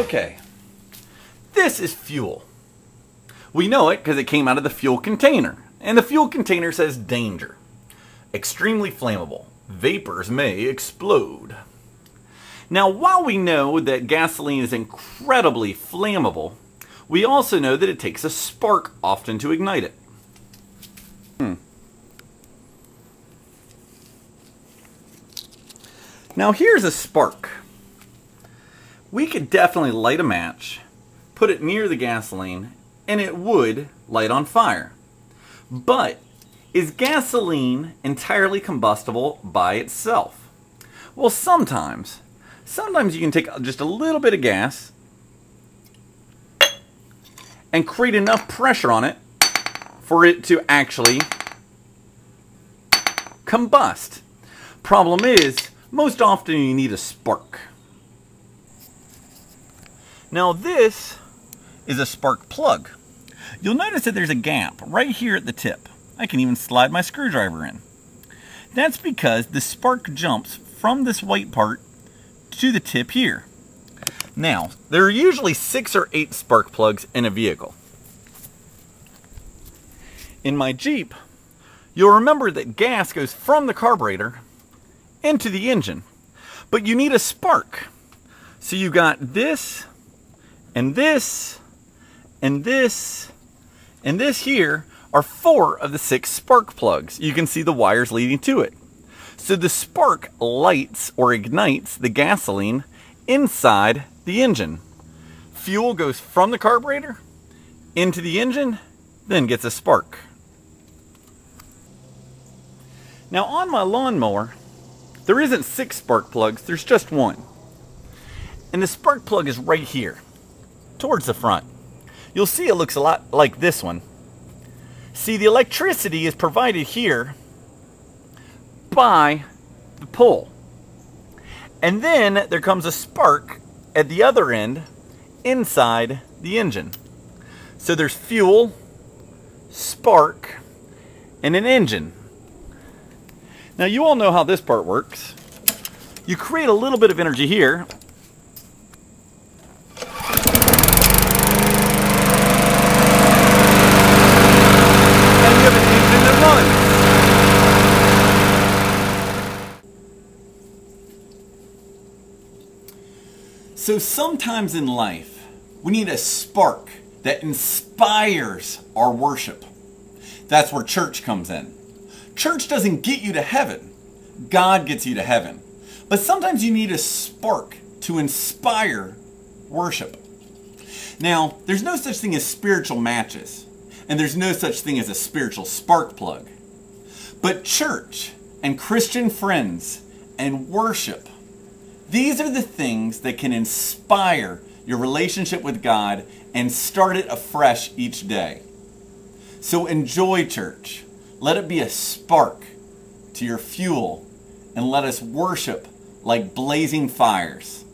Okay, this is fuel. We know it because it came out of the fuel container. And the fuel container says danger. Extremely flammable. Vapors may explode. Now, while we know that gasoline is incredibly flammable, we also know that it takes a spark often to ignite it. Now here's a spark. We could definitely light a match, put it near the gasoline, and it would light on fire. But is gasoline entirely combustible by itself? Well, sometimes. Sometimes you can take just a little bit of gas and create enough pressure on it for it to actually combust. Problem is, most often you need a spark. Now this is a spark plug. You'll notice that there's a gap right here at the tip. I can even slide my screwdriver in. That's because the spark jumps from this white part to the tip here. Now, there are usually 6 or 8 spark plugs in a vehicle. In my Jeep, you'll remember that gas goes from the carburetor into the engine, but you need a spark. So you got this, and this, and this, and this here are 4 of the 6 spark plugs. You can see the wires leading to it. So the spark lights or ignites the gasoline inside the engine. Fuel goes from the carburetor into the engine, then gets a spark. Now on my lawnmower, there isn't 6 spark plugs, there's just 1. And the spark plug is right here, towards the front. You'll see it looks a lot like this one. See, the electricity is provided here by the pole. And then there comes a spark at the other end inside the engine. So there's fuel, spark, and an engine. Now you all know how this part works. You create a little bit of energy here. And you have an engine that runs. So sometimes in life, we need a spark that inspires our worship. That's where church comes in. Church doesn't get you to heaven. God gets you to heaven. But sometimes you need a spark to inspire worship. Now, there's no such thing as spiritual matches. And there's no such thing as a spiritual spark plug. But church and Christian friends and worship, these are the things that can inspire your relationship with God and start it afresh each day. So enjoy church. Let it be a spark to your fuel, and let us worship like blazing fires.